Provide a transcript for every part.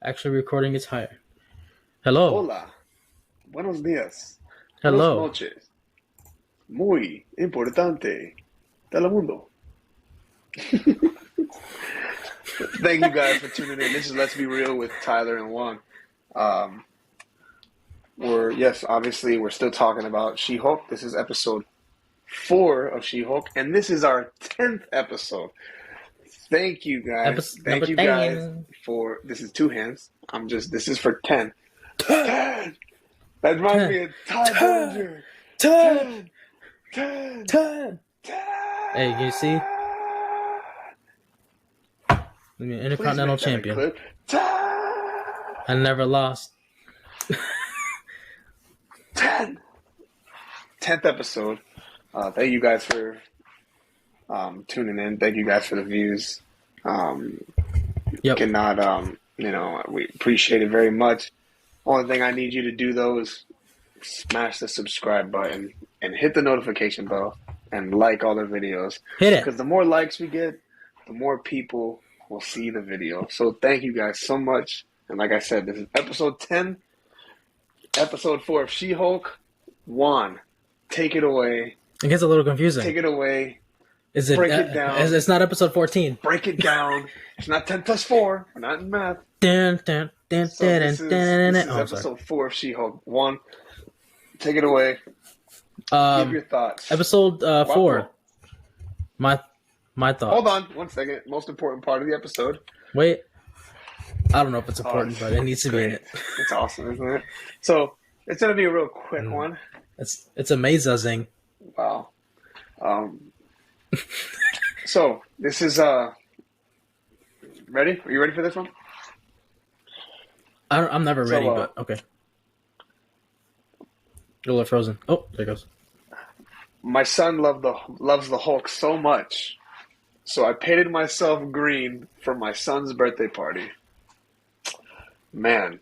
Actually, recording is higher. Hello. Hola. Buenos días. Buenas Hello. noches. Muy importante. Telemundo. Thank you guys for tuning in. This is Let's Be Real with Tyler and Juan. Obviously, we're still talking about She-Hulk. This is episode 4 of She-Hulk, and this is our 10th episode. Thank you guys. Thank you guys for, this is 2 hands. This is for 10. 10! That reminds me of Ty Bellinger. 10! 10! 10! Hey, you see? Intercontinental champion. 10! I never lost. 10! 10th episode. Thank you guys for tuning in. Thank you guys for the views. Yep. We appreciate it very much. Only thing I need you to do though is smash the subscribe button and hit the notification bell and like all the videos. Hit it. Because the more likes we get, the more people will see the video. So thank you guys so much. And like I said, this is episode 10, episode 4 of She-Hulk. Juan, take it away. It gets a little confusing. Take it away. Break it down. It's not episode 14. Break it down. It's not 10 plus 4. We're not in math. This is episode 4 of She-Hulk. Juan, take it away. Give your thoughts. Episode 4. My thoughts. Hold on 1 second. Most important part of the episode. Wait. I don't know if it's important, but it needs to be in it. It's awesome, isn't it? So it's gonna be a real quick one. It's amazing. Wow. So this is ready? Are you ready for this one? I'm never ready, but okay. You'll have frozen. Oh, there it goes. My son loves the Hulk so much, so I painted myself green for my son's birthday party. Man,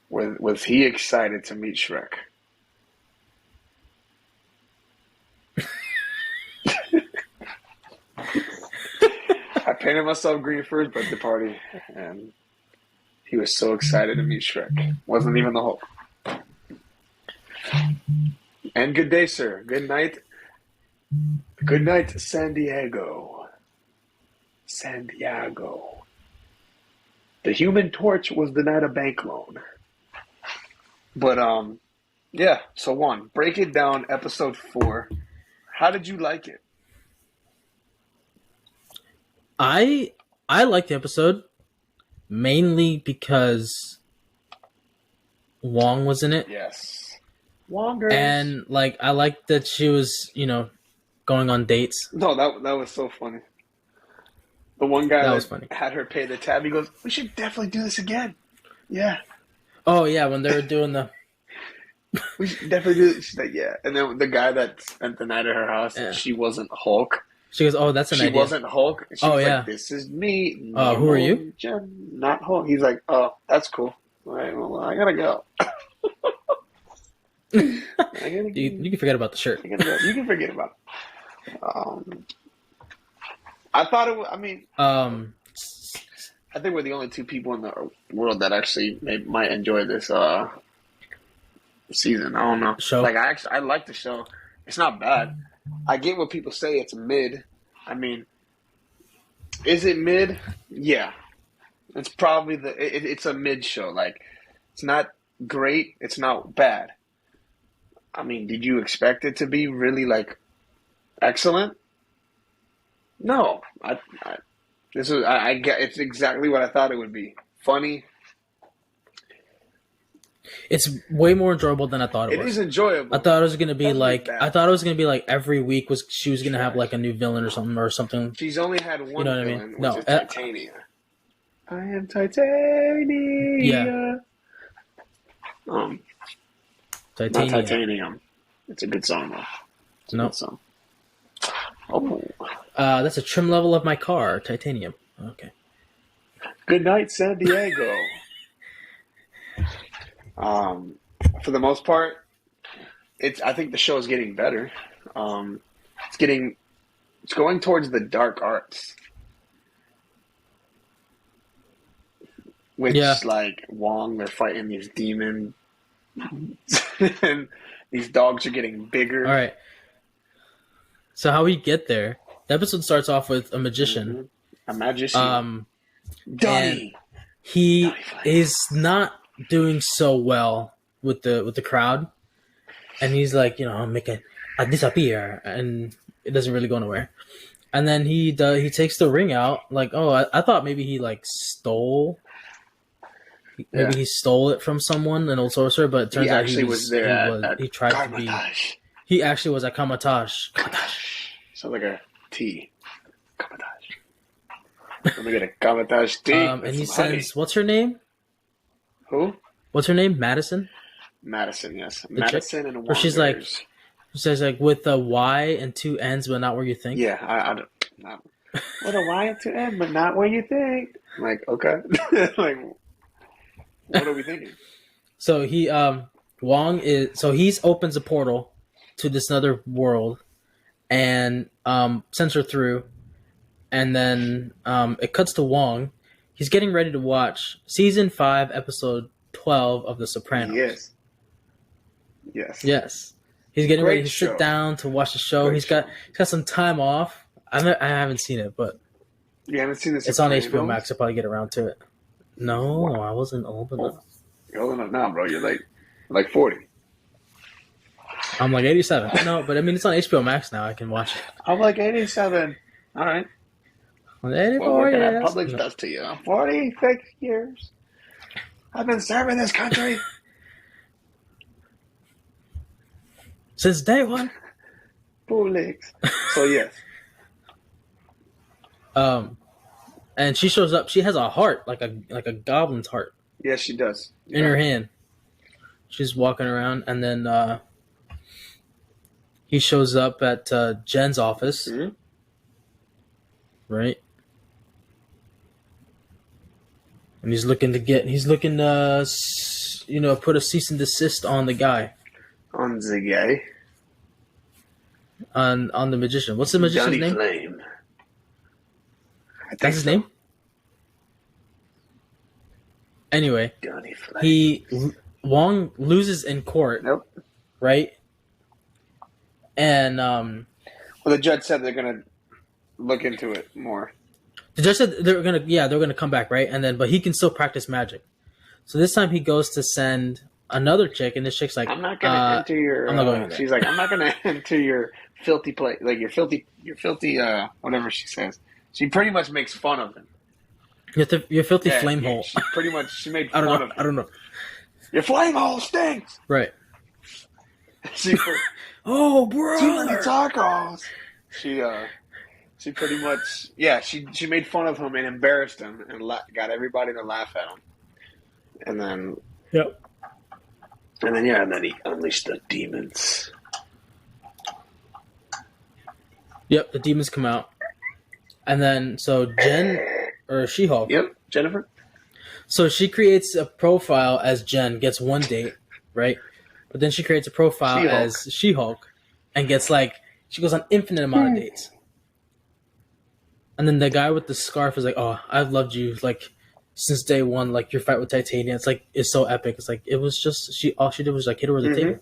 was he excited to meet Shrek? I painted myself green for his birthday party, and he was so excited to meet Shrek. Wasn't even the Hulk. And good day, sir. Good night. Good night, San Diego. San Diego. The Human Torch was denied a bank loan. But, yeah. So, Juan, break it down, episode 4. How did you like it? I liked the episode mainly because Wong was in it. Yes. Wongers. And I liked that she was, going on dates. No, that was so funny. The one guy was funny. Had her pay the tab, he goes, "We should definitely do this again." Yeah. Oh yeah, when they were doing the we should definitely do this. She's like, yeah. And then the guy that spent the night at her house, she wasn't Hulk. She goes, "Oh, that's an idea." She wasn't Hulk. She was yeah. Like, "This is me." Oh, who are you? Not Hulk. He's like, "Oh, that's cool. All right, well, I gotta go." You can forget about the shirt. You can forget about it. I thought it was, I think we're the only 2 people in the world that actually might enjoy this season. I don't know. Show. I like the show. It's not bad. I get what people say. It's mid. Is it mid? Yeah. It's probably it's a mid show. It's not great. It's not bad. Did you expect it to be really excellent? No. I get it's exactly what I thought it would be. Funny. It's way more enjoyable than I thought it was. It is enjoyable. I thought it was gonna be every week she was gonna have a new villain or something. She's only had one villain, which is Titania. I am Titania. Yeah. Titanium. Not Titanium. It's a good song though. It's a good song. Oh. That's a trim level of my car, Titanium. Okay. Good night, San Diego. For the most part, I think the show is getting better. It's going towards the dark arts. which like Wong, they're fighting these demons, and these dogs are getting bigger. All right. So how we get there? The episode starts off with a magician. A magician. And he is not doing so well with the crowd, and he's like, I'll make it disappear, and it doesn't really go nowhere. And then he takes the ring out, like, I thought maybe he like stole. Maybe he stole it from someone, an old sorcerer, but it turns out he was there. He tried to be. He actually was at Kamatage. Sounds like a tea. Kamatage. Let me get a Kamatage tea. And he sends, what's her name? Who? What's her name? Madison? Madison, yes. Madison and Wong. Or she says like with a Y and two N's, but not where you think. Yeah, I don't. Not, with a Y and two N's, but not where you think. I'm like, okay. Like, what are we thinking? So he he opens a portal to this other world and sends her through. And then it cuts to Wong. He's getting ready to watch Season 5, Episode 12 of The Sopranos. Yes. He's getting ready to sit down to watch the show. He's got some time off. I haven't seen it, but... You haven't seen this? It's on HBO Max. I'll probably get around to it. No, wow. I wasn't old enough. You're old enough now, bro. You're like 40. I'm like 87. No, but I mean, it's on HBO Max now. I can watch it. I'm like 87. All right. I'm 84 years. Public does to you. 46 years. I've been serving this country since day one. Publix. So yes. And she shows up. She has a heart, like a goblin's heart. Yes, she does. In her hand. She's walking around, and then he shows up at Jen's office. Mm-hmm. Right? And he's looking to put a cease and desist on the guy. On the guy? On the magician. What's the magician's name? Flame. That's his name? Anyway, Wong loses in court. Nope. Right? And well, the judge said they're gonna look into it more. The judge said they're gonna come back, right? And then, but he can still practice magic. So this time he goes to send another chick, and this chick's like, "I'm not gonna enter your." I'm not going there. She's like, "I'm not gonna enter your filthy play, like your filthy, whatever she says." She pretty much makes fun of him. Your filthy flame hole. She made fun of him. I don't know. Your flame hole stinks. Right. Oh, bro. Too many tacos. She pretty much, she made fun of him and embarrassed him and got everybody to laugh at him. And then, and then he unleashed the demons. Yep, the demons come out. And then, so Jen, or She-Hulk. Yep, Jennifer. So she creates a profile as Jen, gets one date, right? But then she creates a profile as She-Hulk and gets she goes on infinite amount of dates. And then the guy with the scarf is like, "Oh, I've loved you since day one. Like your fight with Titania, it's so epic. It's like it was just all she did was hit her with a table."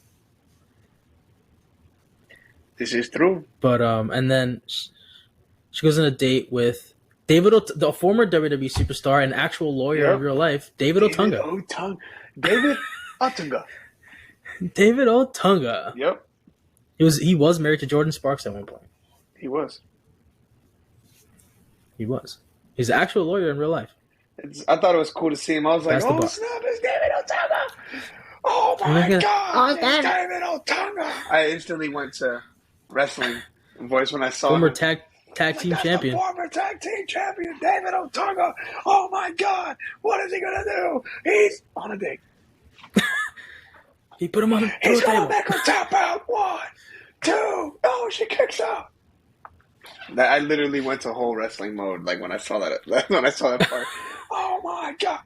This is true. But and then she goes on a date with David, the former WWE superstar and actual lawyer in real life, David Otunga. David Otunga. David Otunga. Yep. He was married to Jordan Sparks at one point. He was. He's an actual lawyer in real life. I thought it was cool to see him. I was like, "Oh snap! It's David Otunga! Oh my god! It's David Otunga!" I instantly went to wrestling voice when I saw former him. tag team champion. Former tag team champion David Otunga. Oh my god! What is he gonna do? He's on a date. He put him on the table. He's gonna make her tap out. 1, 2. Oh, she kicks out. I literally went to whole wrestling mode when I saw that. When I saw that part. Oh my god!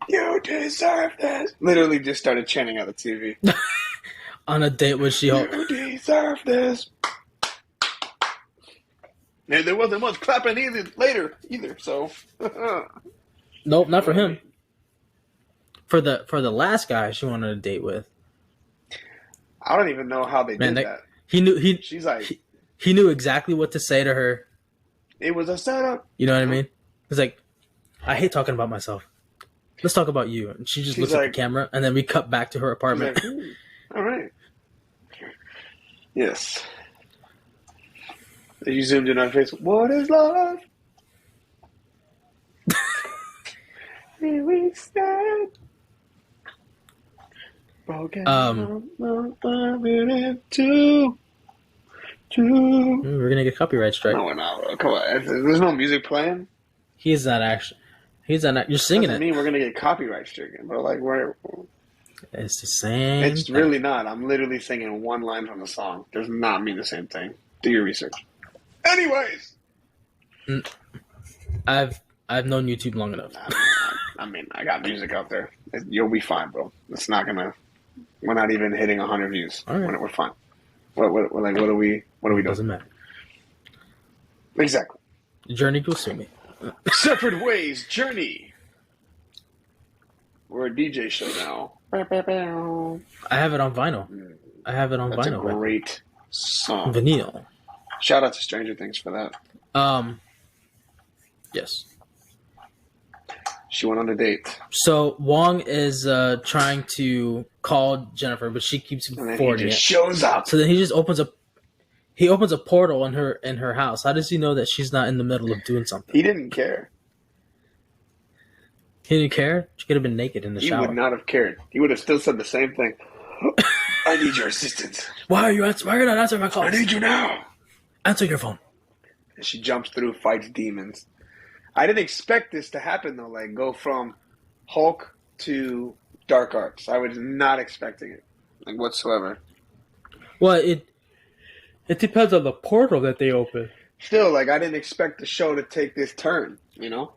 You deserve this. Literally just started chanting at the TV. On a date with She-Hulk. You deserve this. And there wasn't much clapping either. So Nope, not for him. For the last guy she wanted a date with. I don't even know how they did that. She's like, he knew exactly what to say to her. It was a setup. You know what I mean? He's like, I hate talking about myself. Let's talk about you. And she's looks at the camera, and then we cut back to her apartment. Like, all right. Yes. You zoomed in on her face. What is love? Here we stand. Broken. We're gonna get copyright strike. No, we're not. Come on. There's no music playing. He's not actually. You're singing Doesn't mean we're gonna get copyright stricken, but like we're. It's the same. It's really not. I'm literally singing one line from the song. Does not mean the same thing. Do your research. Anyways, I've known YouTube long enough. I mean, I got music out there. You'll be fine, bro. It's not gonna. We're not even hitting 100 views. All right. We're fine. What are we doing? Doesn't matter. Exactly. Journey will sue me. Separate Ways, Journey. We're a DJ show now. I have it on vinyl. That's a great song. Vinyl. Shout out to Stranger Things for that. Yes. She went on a date. So Wong is trying to call Jennifer, but she keeps forwarding it. Shows up. So then he just opens a portal in her house. How does he know that she's not in the middle of doing something? He didn't care. He didn't care? She could have been naked in the shower. He would not have cared. He would have still said the same thing. I need your assistance. Why are you not answering my calls? I need you now. Answer your phone. And she jumps through, fights demons. I didn't expect this to happen though. Like go from Hulk to Dark Arts. I was not expecting it, like whatsoever. Well, it depends on the portal that they open. Still, like I didn't expect the show to take this turn. You know,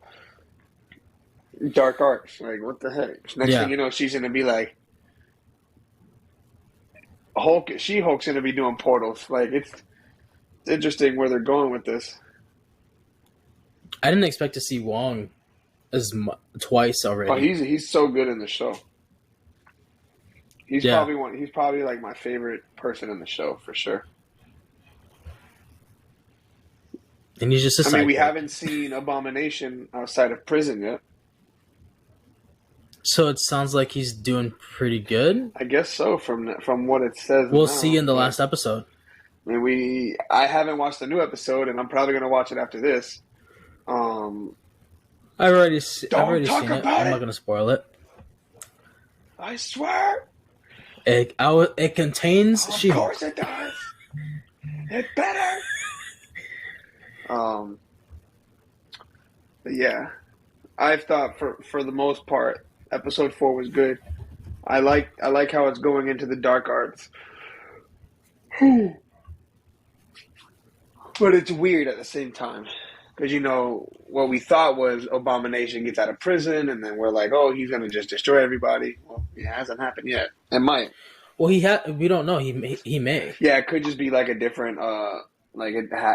Dark Arts. Like what the heck? Next thing you know, she's gonna be like Hulk. She-Hulk's gonna be doing portals. Like it's interesting where they're going with this. I didn't expect to see Wong twice already. Oh, he's so good in the show. He's probably like my favorite person in the show for sure. And he's just a we haven't seen Abomination outside of prison yet. So it sounds like he's doing pretty good. I guess so from what it says. We'll see in the last episode. I haven't watched the new episode, and I'm probably going to watch it after this. I've already seen it. I'm not going to spoil it. I swear. It contains She-Hulk. Of course it does. It better. But yeah, I've thought for the most part, episode 4 was good. I like how it's going into the Dark Arts. But it's weird at the same time. Because, what we thought was Abomination gets out of prison, and then we're like, oh, he's going to just destroy everybody. Well, it hasn't happened yet. It might. Well, we don't know. He may. Yeah, it could just be like a different,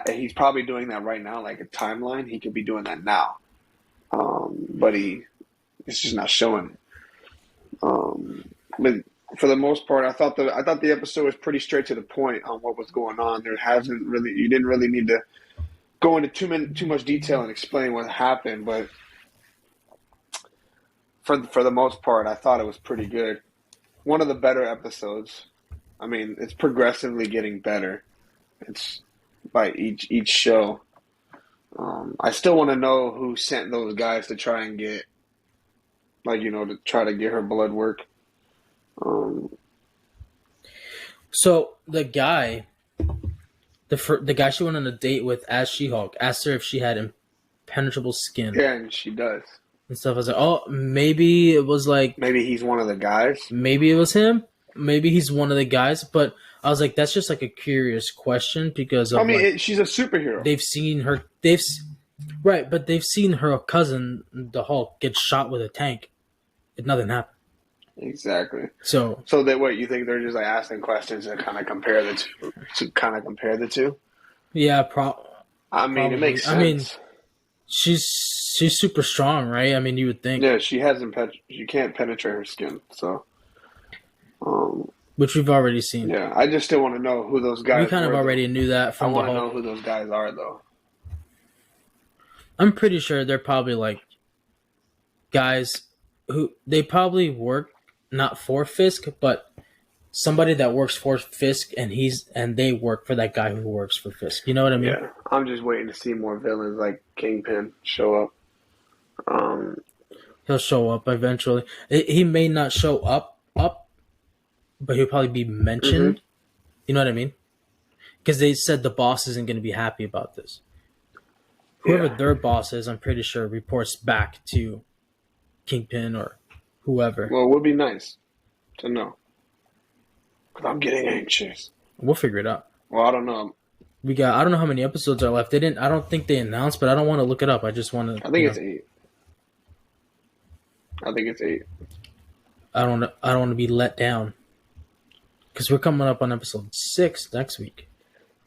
he's probably doing that right now, like a timeline. He could be doing that now. But it's just not showing. But for the most part, I thought the episode was pretty straight to the point on what was going on. You didn't really need to go into too much detail and explain what happened, but for the most part, I thought it was pretty good. One of the better episodes. I mean, it's progressively getting better. It's by each show. I still want to know who sent those guys to try and get, to try to get her blood work. So the guy. The guy she went on a date with as She-Hulk asked her if she had impenetrable skin. Yeah, and she does. And stuff. I was like, oh, maybe it was like... Maybe he's one of the guys. Maybe it was him. Maybe he's one of the guys. But I was like, that's just like a curious question because of, she's a superhero. They've seen her... Right, but they've seen her cousin, the Hulk, get shot with a tank. Nothing happened. Exactly. So that what you think they're just like asking questions to kind of compare the two? Yeah, probably. It makes sense. she's super strong, right? I mean, you would think. Yeah, she can't penetrate her skin, so Which we've already seen. yeah. I just still want to know who those We guys kind of were, though. already knew that I from the want to know Hulk. who those guys are, though. I'm pretty sure they're probably like guys who they probably work not for Fisk, but somebody that works for Fisk, and they work for that guy who works for Fisk. You know what I mean? Yeah, I'm just waiting to see more villains like Kingpin show up. Um, He'll show up eventually. He may not show up, but he'll probably be hmm mentioned. You know what I mean? Because they said the boss isn't going to be happy about this. Whoever yeah. their boss is, I'm pretty sure reports back to Kingpin or whoever. Well, it would be nice to know. Because I'm getting anxious. We'll figure it out. Well, I don't know. I don't know how many episodes are left. I don't think they announced, but I don't want to look it up. I just want to. I think it's 8. I think it's 8. I don't want to be let down. Because we're coming up on episode 6 next week.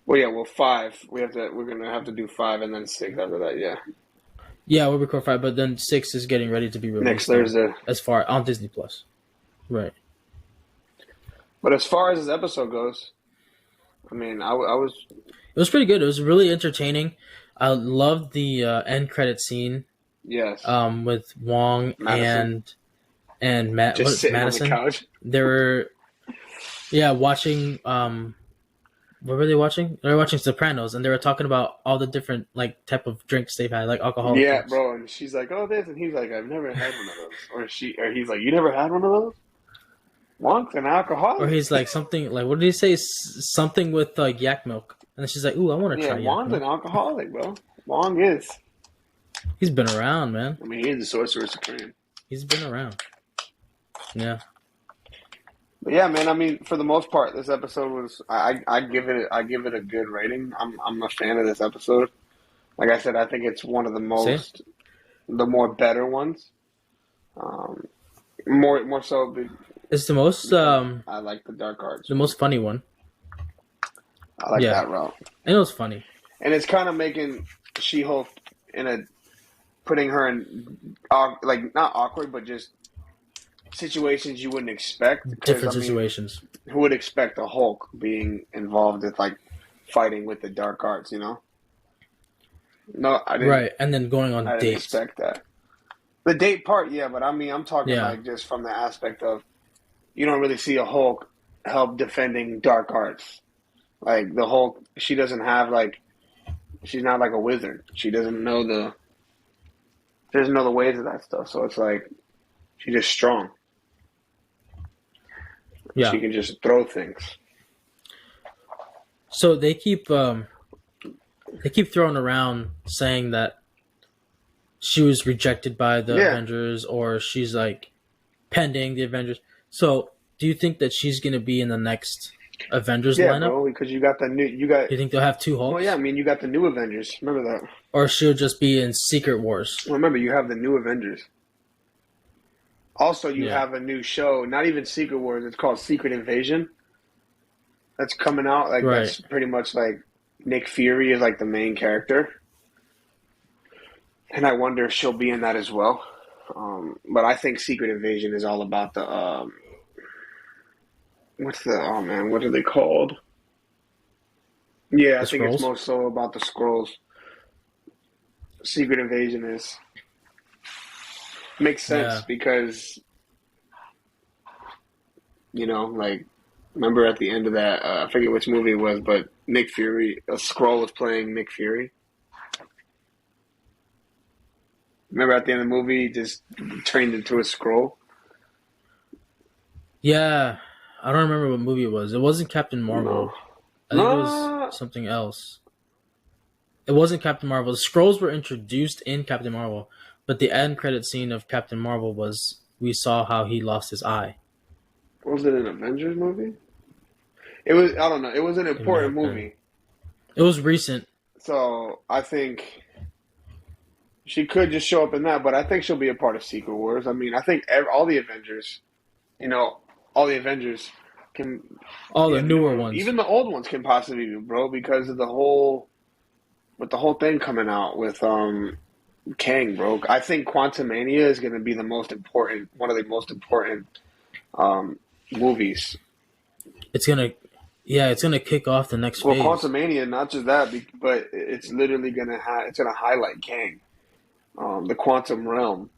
Well, yeah. Well, 5. We're gonna have to do 5 and then 6 after that. Yeah. Yeah, we'll record 5, but then 6 is getting ready to be released Next Thursday. as far on Disney Plus. Right. But as far as this episode goes, I mean, I was. It was pretty good. It was really entertaining. I loved the end credit scene. Yes. With Wong Madison. and Just sitting Madison. on the couch. They were, watching. What were they watching? They were watching Sopranos, and they were talking about all the different like type of drinks they've had, like alcoholic Yeah, drinks. bro. And she's like, "Oh, this," and he's like, "I've never had one of those." Or he's like, "You never had one of those?" Wonk's an alcoholic. Or he's like something like, what did he say? Something with like yak milk, and then she's like, "Ooh, I want to Yeah, try yak Wong's an milk." alcoholic, bro. Wong is. He's been around, man. I mean, he's the sorcerer supreme. He's been around. Yeah. But yeah, man. I mean, for the most part, this episode was. I give it a good rating. I'm a fan of this episode. Like I said, I think it's one of See? the more better ones. More so It's the most I like the dark arts. the most funny one. I like Yeah. that route, And it was funny. and it's kind of making She-Hulk putting her in like not awkward, but just situations you wouldn't expect. Different I mean, situations. who would expect a Hulk being involved with like fighting with the dark arts? You know? No, I didn't. Right. And then going on I didn't dates. expect that. The date part, yeah, but I mean, I'm talking Yeah. like just from the aspect of you don't really see a Hulk help defending dark arts. Like the Hulk, she doesn't have like she's not like a wizard. She doesn't know the ways of that stuff. So it's like she's just strong. Yeah. She can just throw things. So they keep throwing around saying that she was rejected by the Yeah. Avengers, or she's like pending the Avengers. So do you think that she's gonna be in the next Avengers Yeah, lineup? bro, because you got Do you think they'll have two Hulks? well, yeah, I mean, you got the new Avengers. Remember that? Or she'll just be in Secret Wars? Well, remember, you have the new Avengers. Also, you Yeah. have a new show, not even Secret Wars. It's called Secret Invasion. That's coming out. Like Right. that's pretty much like Nick Fury is like the main character, and I wonder if she'll be in that as well. But I think Secret Invasion is all about the oh man, what are they called? Yeah, I The think it's Skrulls? more so about the scrolls. Secret Invasion makes sense Yeah. because like remember at the end of that I forget which movie it was, but Nick Fury, a Skrull was playing Nick Fury. Remember at the end of the movie, he just turned into a Skrull. Yeah. I don't remember what movie it was. It wasn't Captain Marvel. No. I think it No. was something else. It wasn't Captain Marvel. The Skrulls were introduced in Captain Marvel, but the end credit scene of Captain Marvel was we saw how he lost his eye. Was it an Avengers movie? It was. I don't know. It was an important might have been. movie, It was recent. so I think she could just show up in that. But I think she'll be a part of Secret Wars. I mean, I think all the Avengers, all the Avengers can. All the Yeah, newer ones. even the old ones can possibly be, bro, because of the whole thing coming out with Kang, bro. I think Quantumania is going to be one of the most important um, movies. It's gonna kick off the next Well, phase. Quantumania, not just that, but it's literally it's gonna highlight Kang, the quantum realm.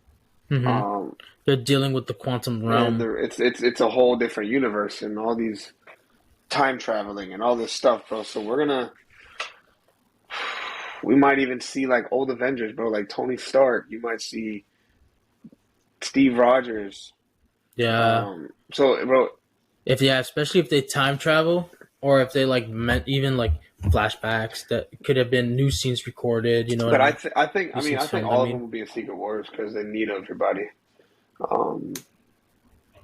Mm-hmm. Um, They're dealing with the quantum and realm. it's a whole different universe and all these time traveling and all this stuff, bro. So we might even see like old Avengers, bro, like Tony Stark. You might see Steve Rogers. Yeah. Bro, Especially if they time travel, or if they like meant even like flashbacks that could have been new scenes recorded. You know what I but mean? New I scenes think filmed. I all of them mean, will be in Secret Wars because they need everybody. Um,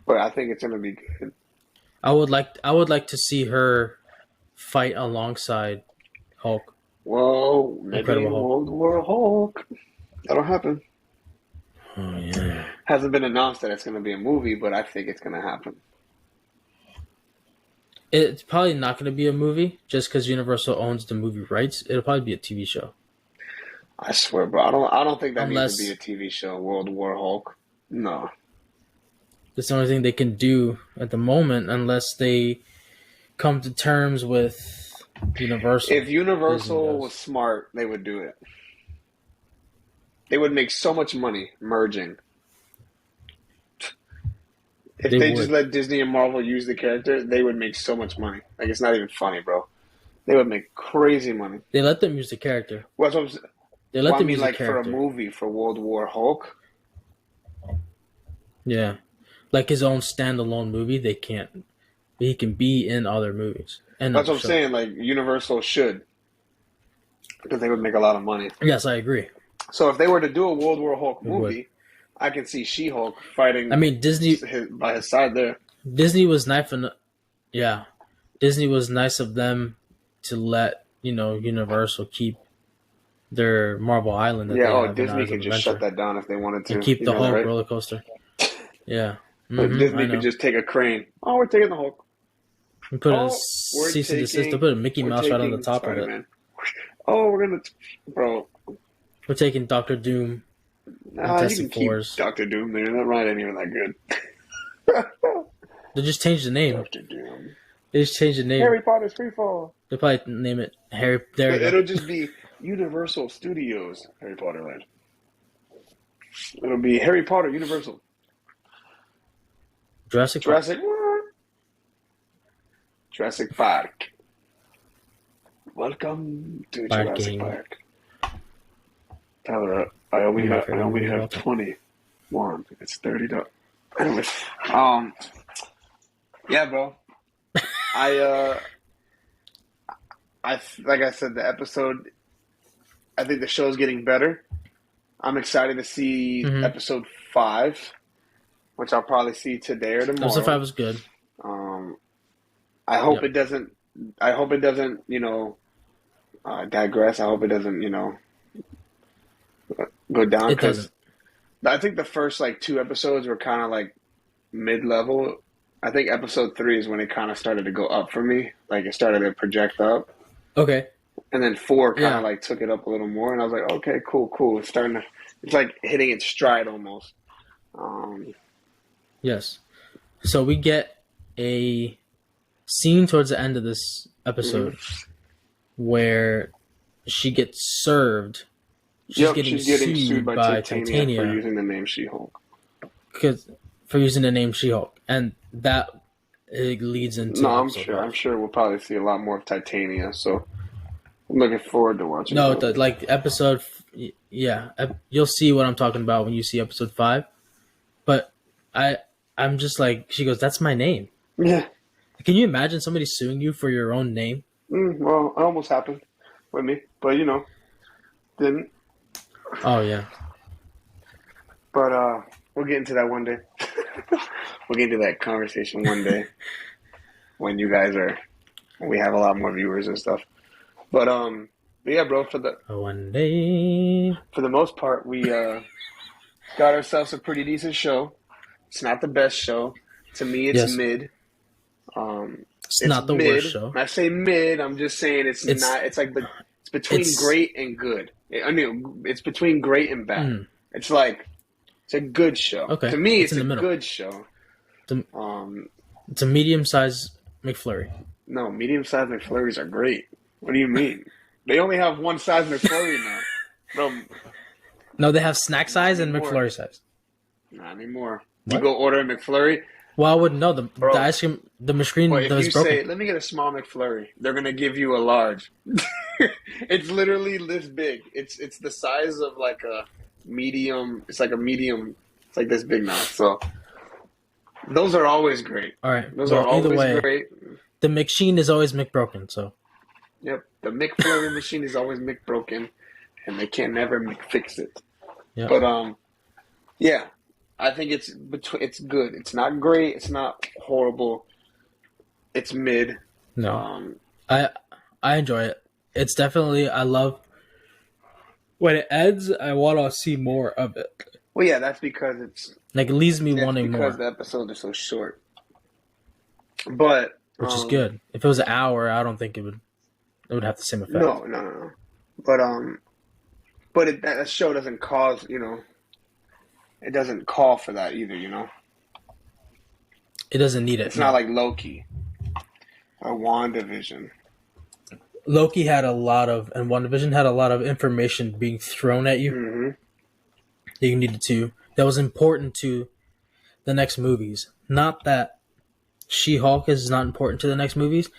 but I think it's gonna be good. I would like to see her fight alongside Hulk, Well, maybe Incredible in Hulk. World War Hulk. That'll happen. Oh yeah. Hasn't been announced that it's gonna be a movie, but I think it's gonna happen. It's probably not going to be a movie just because Universal owns the movie rights. It'll probably be a TV show. I swear, bro. I don't think that needs to be a Unless TV show. World War Hulk. No. it's the only thing they can do at the moment, unless they come to terms with Universal. If Disney Universal was does. smart, they would do it. They would make so much money merging. If They they just would. let Disney and Marvel use the character, they would make so much money. Like it's not even funny, bro. They would make crazy money. They let them use the character. Well, that's what They let I them mean, use the like for a character. movie for World War Hulk. Yeah. Like his own standalone movie, they can't. He can be in other movies and That's other what I'm saying. shows. Like Universal should, because they would make a lot of money. Yes, I agree. So if they were to do a World War Hulk It would. movie, I can see She-Hulk I fighting mean, by his side there. Disney was nice. Yeah, Disney was nice of them to let Universal keep their Marble Island that Yeah. they Oh, have in Disney Islands could of just shut Adventure that down if they wanted and to. keep You the know that, Hulk right? roller coaster. Yeah. I Disney could know. just take a crane. Oh, we're taking the Hulk. And put a Oh, we're cease and desist. They'll taking put a Mickey we're Mouse right on the taking top of Spider it. Man. Oh, bro. We're taking Doctor Doom, Nah, you can Fantastic keep Fours. Doctor Doom there. That ride ain't even that good. They just changed the name. Doctor Doom. They just changed the name. Harry Potter's Free Fall. They probably name it Harry. There you go. It'll just be Universal Studios Harry Potter Land. It'll be Harry Potter Universal. Jurassic Park. Jurassic Park. Welcome to Jurassic Park. Tyler, I only have 21. It's $30. Anyways, yeah, bro. I like I said, the episode. I think the show's getting better. I'm excited to see episode 5, which I'll probably see today or tomorrow. Episode 5 was good. I hope it doesn't. I hope it doesn't. Digress. I hope it doesn't. Go down It doesn't. because I think the first like 2 episodes were kind of like mid-level. I think episode 3 is when it kind of started to go up for me. Like it started to project up. Okay. And then 4 kind of like took it up a little more, and I was like, okay, cool. It's like hitting its stride almost. Yes. So we get a scene towards the end of this episode where she gets served. She's getting sued by Titania for using the name She-Hulk. For using the name She-Hulk, and that it leads into. No, I'm sure we'll probably see a lot more of Titania. So I'm looking forward to watching. No, episode. Yeah, you'll see what I'm talking about when you see episode 5. But I'm just like, she goes, "That's my name." Yeah. Can you imagine somebody suing you for your own name? Well, it almost happened with me, but didn't. Oh yeah. But we'll get into that one day. We'll get into that conversation one day when we have a lot more viewers and stuff. But yeah, bro. One day. For the most part, we got ourselves a pretty decent show. It's not the best show. To me, it's mid. It's not the mid. worst show. When I say mid, I'm just saying it's not. It's like It's between great and good. I mean, it's between great and bad. It's like it's a good show. Okay. To me, it's a good show. It's a medium-sized McFlurry. No, medium-sized McFlurries are great. What do you mean? They only have one size McFlurry now. Bro, no, they have snack size and McFlurry size. Not anymore. What? You go order a McFlurry. Well, I wouldn't know. The ice cream, the machine that was broken. Say, let me get a small McFlurry, they're gonna give you a large. It's literally this big. It's the size of like a medium. It's like a medium. It's like this big now. So those are always great. All right. Those are always great. The McSheen is always McBroken. So. Yep, the McFlurry machine is always McBroken, and they can't never fix it. Yep. But yeah. I think it's good. It's not great. It's not horrible. It's mid. No, I enjoy it. It's definitely, I love when it ends. I want to see more of it. Well, yeah, that's because it's like it leaves me wanting more. Because the episodes are so short. But which is good. If it was an hour, I don't think it would have the same effect. No. But that show doesn't cause It doesn't call for that either, It doesn't need it. It's not like Loki or WandaVision. Loki had and WandaVision had a lot of information being thrown at you that you needed to. That was important to the next movies. Not that She-Hulk is not important to the next movies,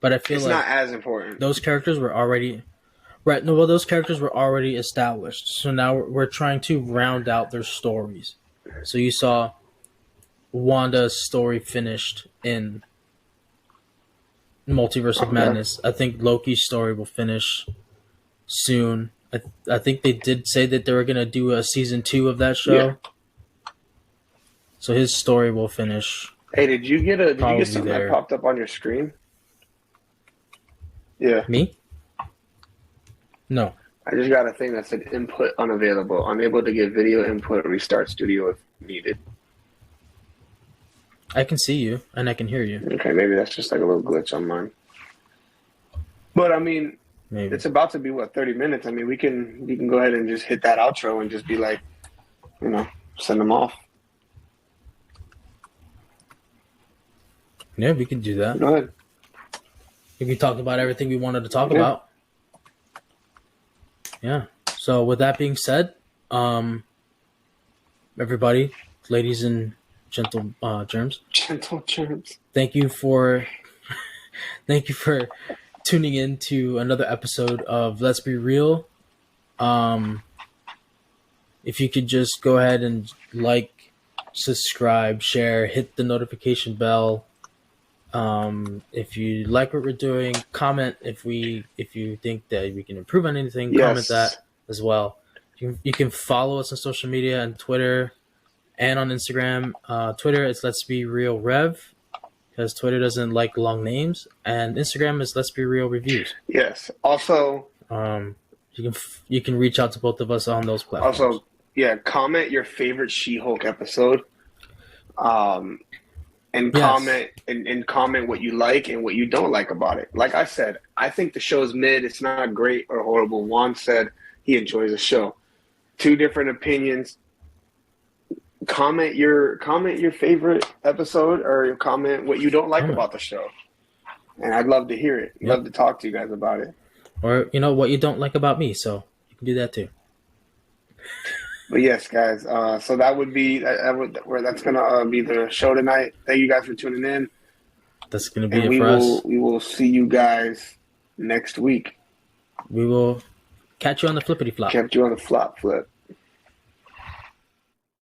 but I feel it's not as important. Those characters were already... Right, no, well, those characters were already established, so now we're trying to round out their stories. So you saw Wanda's story finished in Multiverse of Madness. I think Loki's story will finish soon. I think they did say that they were going to do a season 2 of that show. Yeah. So his story will finish. Hey, did you get something that popped up on your screen? Yeah. Me? No. I just got a thing that said input unavailable. Unable to get video input. Restart studio if needed. I can see you and I can hear you. Okay, maybe that's just like a little glitch on mine. But I mean, maybe. It's about to be 30 minutes. I mean, we can go ahead and just hit that outro and just be like, send them off. Yeah, we can do that. Go ahead. If we talked about everything we wanted to talk about. Yeah. So with that being said, everybody, ladies and gentle germs. Gentle germs. Thank you for tuning in to another episode of Let's Be Real. If you could just go ahead and like, subscribe, share, hit the notification bell. If you like what we're doing, comment if you think that we can improve on anything, comment that as well. You can follow us on social media and Twitter and on Instagram. Twitter is Let's Be Real Rev, because Twitter doesn't like long names, and Instagram is Let's Be Real Reviews. Yes. Also, you can reach out to both of us on those platforms. Also, comment your favorite She-Hulk episode. And comment and comment what you like and what you don't like about it. Like I said, I think the show's mid. It's not great or horrible. Juan said he enjoys the show. 2 different opinions. Comment your favorite episode, or comment what you don't like about the show. And I'd love to hear it. Love to talk to you guys about it. Or what you don't like about me, so you can do that too. But yes, guys. So that would be that's gonna be the show tonight. Thank you guys for tuning in. That's gonna be it for us. We will see you guys next week. We will catch you on the flippity flop. Catch you on the flop flip.